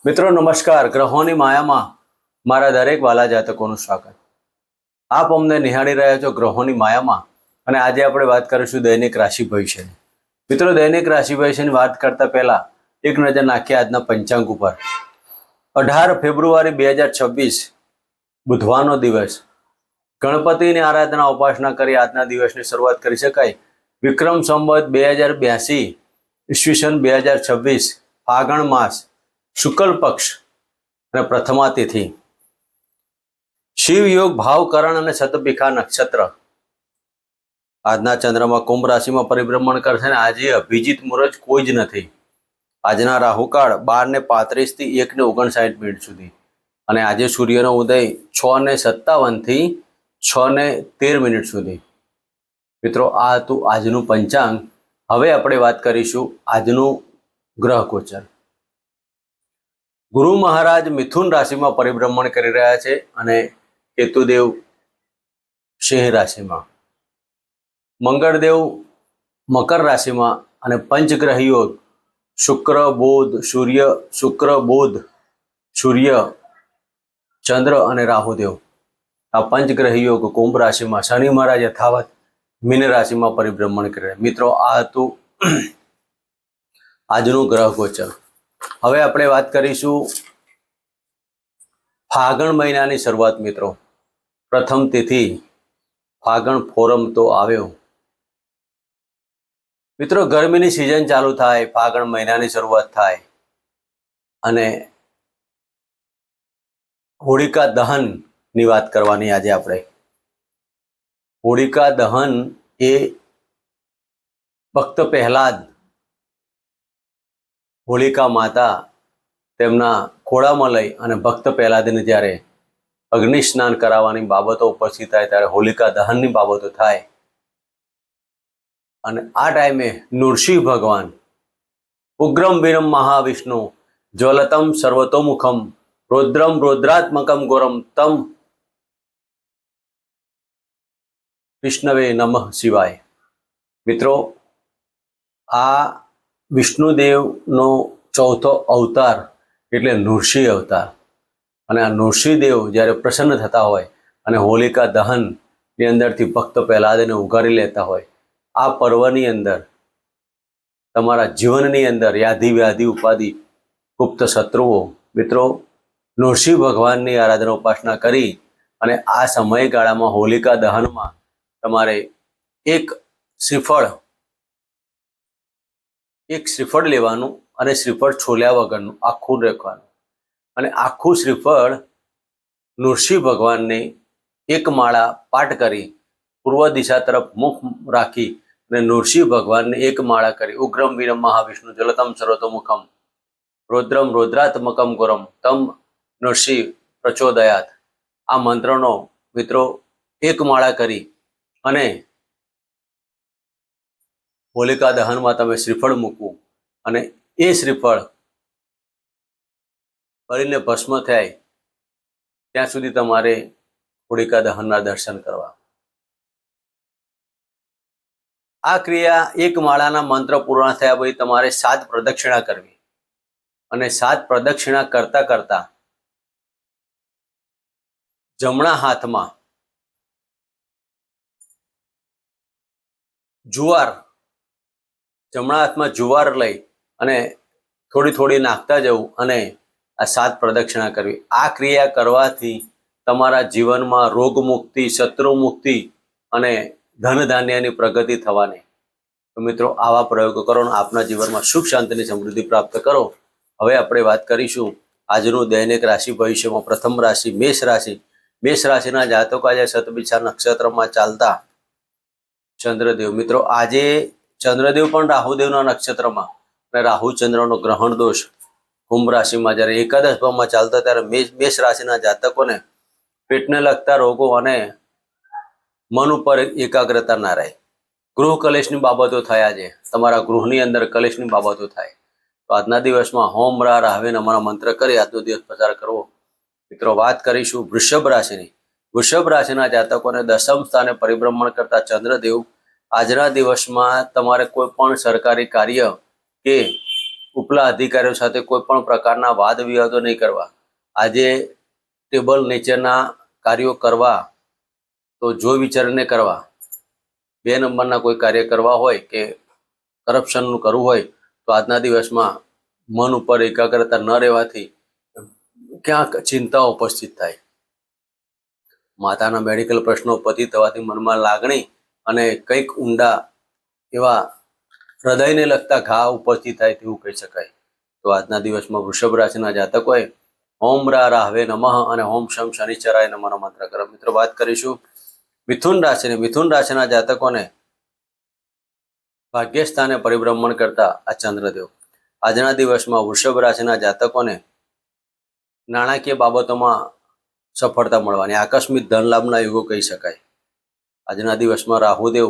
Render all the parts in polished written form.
મિત્રો નમસ્કાર. ગ્રહોની માયામાં મારા દરેક વાલા જાતકોનું સ્વાગત. આપ અમને નિહાળી રહ્યા છો ગ્રહોની માયામાં, અને આજે આપણે વાત કરીશું દૈનિક રાશિ ભવિષ્યની. મિત્રો, દૈનિક રાશિ ભવિષ્યની વાત કરતા પહેલા એક નજર નાખીએ આજના પંચાંગ ઉપર. 18 ફેબ્રુઆરી 2026 બુધવારનો દિવસ. ગણપતિની આરાધના ઉપાસના કરી આજના દિવસની શરૂઆત કરી શકાય. વિક્રમ સંવત 2082 ઈસવીસન 2026 ફાગણ માસ, શુક્લ પક્ષ અને પ્રથમા તિથિ. શિવ યોગ, ભાવકરણ અને શતભિખા નક્ષત્ર. આજના ચંદ્રમાં કુંભ રાશિમાં પરિભ્રમણ કરશે અને આજે અભિજીત મુહૂર્ત કોઈ જ નથી. આજના રાહુકાળ 12:35 થી 1:59 સુધી, અને આજે સૂર્યનો ઉદય 6:57 થી 6:13 સુધી. મિત્રો, આ હતું આજનું પંચાંગ. હવે આપણે વાત કરીશું આજનું ગ્રહ ગોચર. ગુરુ મહારાજ મિથુન રાશિમાં પરિભ્રમણ કરી રહ્યા છે અને કેતુદેવ સિંહ રાશિમાં. મંગળદેવ મકર રાશિમાં અને પંચગ્રહ યોગ શુક્ર બુધ સૂર્ય, શુક્ર બુધ સૂર્ય ચંદ્ર અને રાહુદેવ. આ પંચગ્રહ યોગ કુંભ રાશિમાં, શનિ મહારાજ યથાવત મીન રાશિમાં પરિભ્રમણ કરી રહ્યા. મિત્રો, આ હતું આજનું ગ્રહ ગોચર. હવે આપણે વાત કરીશું ફાગણ મહિનાની શરૂઆત. મિત્રો, પ્રથમ તિથિ ફાગણ ફોરમ તો આવ્યો. મિત્રો, ગરમીની સિઝન ચાલુ થાય, ફાગણ મહિનાની શરૂઆત થાય અને હોળિકા દહનની વાત કરવાની આજે આપણે. હોળિકા દહન એ ફક્ત પહેલાદ હોળિકા માતા તેમના ખોળામાં લઈ અને ભક્ત પ્રહલાદને જ્યારે અગ્નિ સ્નાન કરાવવાની બાબતો ઉપસ્થિત થાય ત્યારે હોલિકા દહનની બાબતો થાય. અને આ ટાઈમે નૃસિંહ ભગવાન ઉગ્રમ વીરમ મહાવિષ્ણુ જ્વલતમ સર્વતોમુખમ રૌદ્રમ રૌદ્રાત્મકમ ઘોરમ તમ વિષ્ણવે નમઃ શિવાય. મિત્રો, આ વિષ્ણુદેવનો ચોથો અવતાર એટલે નૃસિંહ અવતાર. અને આ નૃસિંહદેવ જ્યારે પ્રસન્ન થતા હોય અને હોલિકા દહનની અંદરથી ભક્ત પ્રહલાદને ઉગારી લેતા હોય, આ પર્વની અંદર તમારા જીવનની અંદર યાધિ વ્યાધિ ઉપાધિ ગુપ્ત શત્રુઓ, મિત્રો, નૃસિંહ ભગવાનની આરાધના ઉપાસના કરી અને આ સમયગાળામાં હોલિકા દહનમાં તમારે એક શ્રીફળ લેવાનું અને શ્રીફળ છોલ્યા વગરનું આખું રાખવાનું. અને આખું શ્રીફળ નૃસિંહ ભગવાનને એક માળા પાઠ કરી પૂર્વ દિશા તરફ મુખ રાખી અને નૃસિંહ ભગવાનને એક માળા કરી ઉગ્રમ વીરમ મહાવિષ્ણુ જલતમ સર્વતોમુખમ રૌદ્રમ રૌદ્રાત્મકમ ઘોરમ તમ નૃસિંહ પ્રચોદયાત. આ મંત્રનો મિત્રો એક માળા કરી અને હોલિકા દહનમાં તમે શ્રીફળ મૂકવું અને એ શ્રીફળ બળીને ભસ્મ થાય ત્યાં સુધી તમારે હોલિકા દહનના દર્શન કરવા. આ ક્રિયા એક માળાના મંત્ર પૂર્ણ થયા પછી તમારે 7 પ્રદક્ષિણા કરવી. અને 7 પ્રદક્ષિણા કરતા કરતા જમણા હાથમાં જુવાર લઈ અને થોડી થોડી નાખતા જવું અને આ 7 પ્રદક્ષિણા કરવી. આ ક્રિયા કરવાથી તમારા જીવનમાં રોગ મુક્તિ, શત્રુ મુક્તિ અને ધન ધાન્યની પ્રગતિ થવાની. તો મિત્રો, આવા પ્રયોગો કરો અને આપના જીવનમાં સુખ શાંતિની સમૃદ્ધિ પ્રાપ્ત કરો. હવે આપણે વાત કરીશું આજનું દૈનિક રાશિ ભવિષ્યમાં. પ્રથમ રાશિ મેષ રાશિ. મેષ રાશિના જાતકો આજે શતભિષા નક્ષત્રમાં ચાલતા ચંદ્રદેવ. મિત્રો, આજે ચંદ્રદેવ પણ રાહુદેવના નક્ષત્રમાં અને રાહુ ચંદ્રનો ગ્રહણ દોષ કુંભ રાશિમાં જ્યારે એકાદશ ભાવમાં ચાલતા ત્યારે મેષ રાશિના જાતકોને પેટને લગતા રોગો અને મન ઉપર એકાગ્રતા ના રહે. ગૃહ કલેશની બાબતો થાય. આજે તમારા ગૃહની અંદર કલેશની બાબતો થાય. તો આજના દિવસમાં હોમ રા રાહવે નમઃના મંત્ર કરી આજનો દિવસ પસાર કરવો. મિત્રો, વાત કરીશું વૃષભ રાશિની. વૃષભ રાશિના જાતકોને દશમ સ્થાને પરિભ્રમણ કરતા ચંદ્રદેવ આજના દિવસમાં તમારે કોઈ પણ સરકારી કાર્ય કે ઉપલા અધિકારીઓ સાથે કોઈ પણ પ્રકારના વાદ વિવાદો નહીં કરવા. આજે ટેબલ નીચેના કાર્યો કરવા તો જો વિચારીને કરવા. 2 નંબરના કોઈ કાર્ય કરવા હોય કે કરપ્શનનું કરવું હોય તો આજના દિવસમાં મન ઉપર એકાગ્રતા ન રહેવાથી ક્યાંક ચિંતાઓ ઉપસ્થિત થાય. માતાના મેડિકલ પ્રશ્નો ઉપસ્થિત થવાથી મનમાં લાગણી અને કંઈક ઊંડા એવા હૃદયને લગતા ઘા ઉપસ્થિત થાય તેવું કહી શકાય. તો આજના દિવસમાં વૃષભ રાશિના જાતકોએ ઓમ રાહવે નમઃ અને ઓમ શમ શનિચરાય નમઃનો મંત્ર કરો. મિત્રો વાત કરીશું મિથુન રાશિની. મિથુન રાશિના જાતકોને ભાગ્યસ્થાને પરિભ્રમણ કરતા આ ચંદ્રદેવ આજના દિવસમાં વૃષભ રાશિના જાતકોને નાણાકીય બાબતોમાં સફળતા મળવાની આકસ્મિક ધન લાભના યુગો કહી શકાય. આજના દિવસમાં રાહુદેવ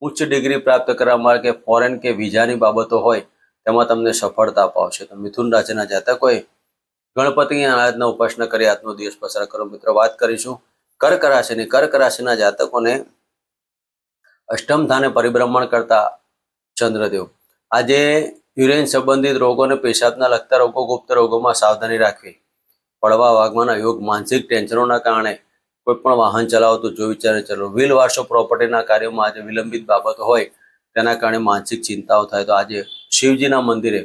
ઉચ્ચ ડિગ્રી પ્રાપ્ત કરવા માટે ફોરેન કે વિઝાની બાબતો હોય તેમાં તમને સફળતા અપાવશે. તો મિથુન રાશિના જાતકોએ ગણપતિની આરાધના ઉપાસના કરી આજનો દિવસ પસાર કરો. મિત્રો વાત કરીશું કર્ક રાશિની. કર્ક રાશિના જાતકોને અષ્ટમ સ્થાને પરિભ્રમણ કરતા ચંદ્રદેવ આજે યુરેન સંબંધિત રોગોને પેશાબના લગતા રોગો ગુપ્ત રોગોમાં સાવધાની રાખવી. પડવા વાગવાના યોગ. માનસિક ટેન્શનોના કારણે કોઈ પણ વાહન ચલાવતું જો વિચારે ચલો. વ્હીલ વારસો પ્રોપર્ટીના કાર્યોમાં આજે વિલંબિત બાબતો હોય તેના કારણે માનસિક ચિંતાઓ થાય. તો આજે શિવજીના મંદિરે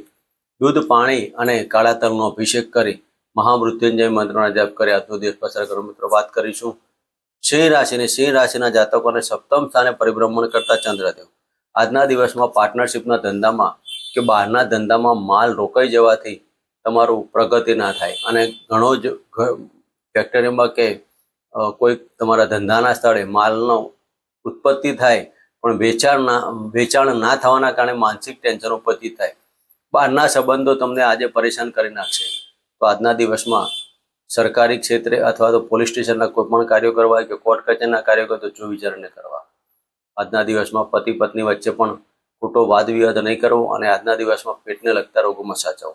દૂધ પાણી અને કાળા તલનો અભિષેક કરી મહામૃત્યુંજય મંત્રોના જપ કરી આજનો દિવસ પસાર કરો. મિત્રો વાત કરીશું સિંહ રાશિની. સિંહ રાશિના જાતકોને સપ્તમ સ્થાને પરિભ્રમણ કરતા ચંદ્રદેવ આજના દિવસમાં પાર્ટનરશિપના ધંધામાં કે બહારના ધંધામાં માલ રોકાઈ જવાથી તમારું પ્રગતિ ના થાય અને ઘણો જ ફેક્ટરીમાં કે કોઈ તમારા ધંધાના સ્થળે માલનો ઉત્પત્તિ થાય પણ વેચાણ ના થવાના કારણે માનસિક ટેન્શન ઉપસ્થિત થાય. બહારના સંબંધો તમને આજે પરેશાન કરી નાખશે. તો આજના દિવસમાં સરકારી ક્ષેત્રે અથવા તો પોલીસ સ્ટેશનના કોઈ પણ કાર્યો કરવા કે કોર્ટ કચેરીના કાર્યો કરો તો જો વિચારીને કરવા. આજના દિવસમાં પતિ પત્ની વચ્ચે પણ ખોટો વાદ વિવાદ નહીં કરવો અને આજના દિવસમાં પેટને લગતા રોગોમાં સાચવો.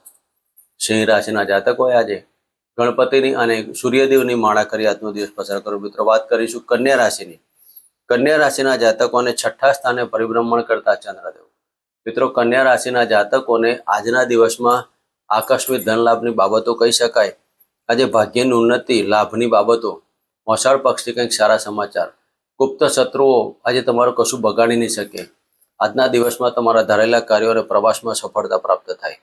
સિંહ રાશિના જાતકોએ આજે ગણપતિની અને સૂર્યદેવની માળા કરી આજનો દિવસ પસાર કરો. મિત્રો વાત કરીશું કન્યા રાશિની. કન્યા રાશિના જાતકોને છઠ્ઠા સ્થાને પરિભ્રમણ કરતા ચંદ્રદેવ. મિત્રો કન્યા રાશિના જાતકોને આજના દિવસમાં આકસ્મિક ધન લાભની બાબતો કહી શકાય. આજે ભાગ્યની ઉન્નતિ, લાભની બાબતો, મોસાળ પક્ષથી કંઈક સારા સમાચાર. ગુપ્ત શત્રુઓ આજે તમારું કશું બગાડી નહીં શકે. આજના દિવસમાં તમારા ધારેલા કાર્યો અને પ્રવાસમાં સફળતા પ્રાપ્ત થાય.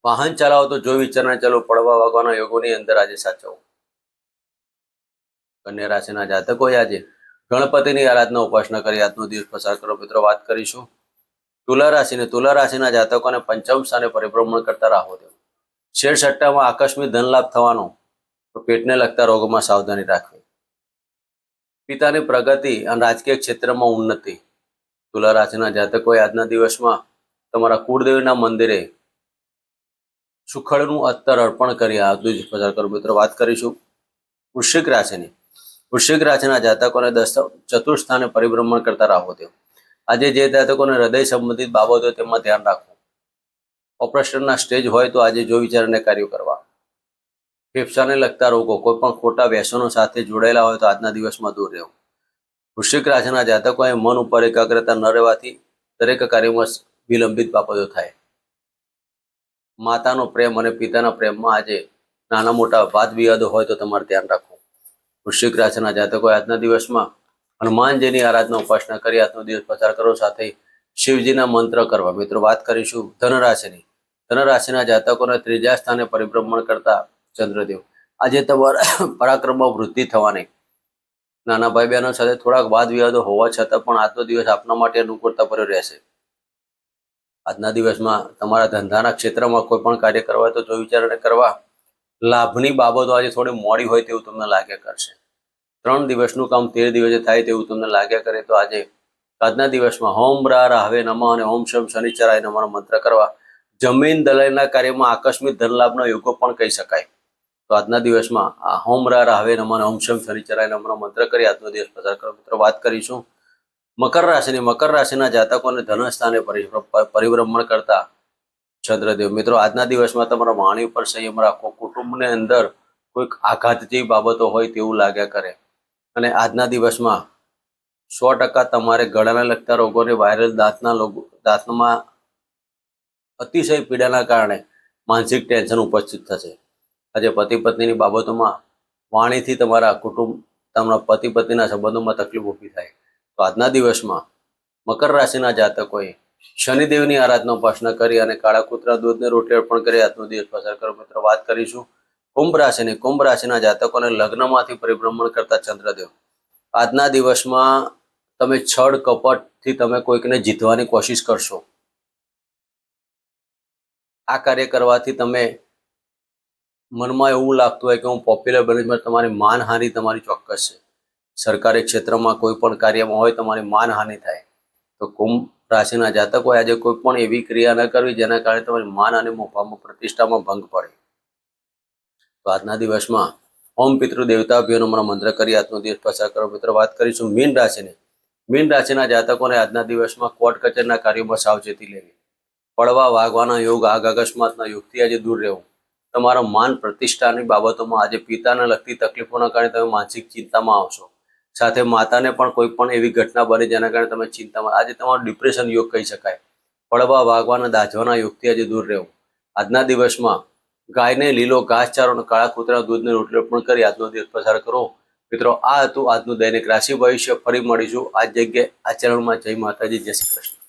વાહન ચલાવો તો જો વિચારણા ચાલો. પડવા વાગવાના યોગોની અંદર આજે સાચવો. કન્યા રાશિના જાતકોએ આજે ગણપતિની આરાધના ઉપાસના કરી આજનો દિવસ પસાર કરો. મિત્રો વાત કરીશું તુલા રાશિને. તુલા રાશિના જાતકોને પંચમ સ્થાને પરિભ્રમણ કરતા રાહુદેવ શેર સટ્ટામાં આકસ્મિક ધન લાભ થવાનો. પેટને લગતા રોગોમાં સાવધાની રાખવી. પિતાની પ્રગતિ અને રાજકીય ક્ષેત્રમાં ઉન્નતિ. તુલા રાશિના જાતકોએ આજના દિવસમાં તમારા કુળદેવીના મંદિરે સુખડનું અત્તર અર્પણ કરી આજનો દિવસ પસાર કરો. મિત્રો વાત કરીશું વૃશ્ચિક રાશિની. વૃશ્ચિક રાશિના જાતકોને ચતુર્થ સ્થાને પરિભ્રમણ કરતા રાહુદેવ આજે જે જાતકોને હૃદય સંબંધિત બાબતો તેમાં ધ્યાન રાખવું. ઓપરેશનના સ્ટેજ હોય તો આજે જો વિચારીને કાર્યો કરવા. ફેફસાને લગતા રોગો, કોઈ પણ ખોટા વ્યસનો સાથે જોડાયેલા હોય તો આજના દિવસમાં દૂર રહેવું. વૃશ્ચિક રાશિના જાતકોએ મન ઉપર એકાગ્રતા ન રહેવાથી દરેક કાર્યમાં વિલંબિત બાબતો થાય. માતાનો પ્રેમ અને પિતાના પ્રેમમાં આજે નાના મોટા વાદ વિવાદો હોય તો તમારે ધ્યાન રાખવું. વૃશ્ચિક રાશિના જાતકોએ આજના દિવસમાં હનુમાનજીની આરાધના ઉપાસના કરી આજનો દિવસ પસાર કરો. સાથે શિવજીના મંત્ર કરવા. મિત્રો વાત કરીશું ધનરાશિની. ધનરાશિના જાતકોને ત્રીજા સ્થાને પરિભ્રમણ કરતા ચંદ્રદેવ આજે તમારા પરાક્રમમાં વૃદ્ધિ થવાની. નાના ભાઈ બહેનો સાથે થોડાક વાદ વિવાદો હોવા છતાં પણ આજનો દિવસ આપના માટે અનુકૂળતા ભર્યો રહેશે. આજના દિવસમાં તમારા ધંધાના ક્ષેત્રમાં કોઈ પણ કાર્ય કરવા હોય તો જો વિચારને કરવા. લાભની બાબતો આજે થોડી મોડી હોય તેવું તમને લાગ્યા કરશે. 3 દિવસનું કામ 13 દિવસે થાય તેવું તમને લાગ્યા કરે તો આજના દિવસમાં ઓમ રાહવે નમઃ અને ઓમ શમ શનિચરાય નમઃનો મંત્ર કરવા. જમીન દલાલીના કાર્યમાં આકસ્મિક ધન લાભનો યોગો પણ કહી શકાય. તો આજના દિવસમાં આ ઓમ રાહવે નમઃ અને ઓમ શમ શનિચરાય નમઃનો મંત્ર કરી આજનો દિવસ પસાર કરો. મિત્રો વાત કરીશું મકર રાશિની. મકર રાશિના જાતકોને ધન સ્થાને પરિભ્રમણ કરતા ચંદ્રદેવ. મિત્રો આજના દિવસમાં તમારા વાણી ઉપર સંયમ રાખો. કુટુંબની અંદર કોઈક આઘાત જેવી બાબતો હોય તેવું લાગ્યા કરે અને આજના દિવસમાં 100% તમારે ગળાને લગતા રોગોને, વાયરલ દાંતમાં અતિશય પીડાના કારણે માનસિક ટેન્શન ઉપસ્થિત થશે. આજે પતિ પત્નીની બાબતોમાં વાણીથી તમારા કુટુંબ, તમારા પતિ પત્નીના સંબંધોમાં તકલીફ ઊભી થાય. તો આજના દિવસમાં મકર રાશિના જાતકોએ શનિદેવની આરાધના ઉપાસના કરી અને કાળા કૂતરા દૂધને રોટલી અર્પણ કરી આજનો દિવસ પસાર કરો. મિત્રો, વાત કરીશું કુંભ રાશિના જાતકોને લગ્નમાંથી પરિભ્રમણ કરતા ચંદ્રદેવ. આજના દિવસમાં તમે છળ કપટથી તમે કોઈકને જીતવાની કોશિશ કરશો. આ કાર્ય કરવાથી તમે મનમાં એવું લાગતું હોય કે હું પોપ્યુલર બનીશ, તમારી માનહાનિ તમારી ચોક્કસ છે. સરકારી ક્ષેત્રમાં કોઈ પણ કાર્યમાં હોય તમારી માનહાનિ થાય. તો કુંભ રાશિના જાતકોએ આજે કોઈ પણ એવી ક્રિયા ન કરવી જેના કારણે તમારી માન અને પ્રતિષ્ઠામાં ભંગ પડે. તો આજના દિવસમાં ઓમ પિતૃ દેવતાભ્યોનો મંત્ર કરી આજનો દિવસ પસાર કરો. મિત્રો, વાત કરીશું મીન રાશિના જાતકોને આજના દિવસમાં કોર્ટ કચેરીના કાર્યોમાં સાવચેતી લેવી. પડવા વાગવાના યોગ, આગ અકસ્માતના યોગથી આજે દૂર રહેવું. તમારા માન પ્રતિષ્ઠાની બાબતોમાં આજે પિતાને લગતી તકલીફોના કારણે તમે માનસિક ચિંતામાં આવશો. સાથે માતાને પણ કોઈ પણ એવી ઘટના બની જેના કારણે તમે ચિંતામાં, આજે તમારો ડિપ્રેશન યોગ કહી શકાય. પડવા વાગવાના દાઝવાના યોગથી આજે દૂર રહેવું. આજના દિવસમાં ગાયને લીલો ઘાસચારો અને કાળા કૂતરાના દૂધને રોટલી અર્પણ કરી આજનો દિવસ પસાર કરો. મિત્રો, આ હતું આજનું દૈનિક રાશિ ભવિષ્ય. ફરી મળીશું આ જગ્યાએ, આ ચેનલમાં. જય માતાજી, જય શ્રી કૃષ્ણ.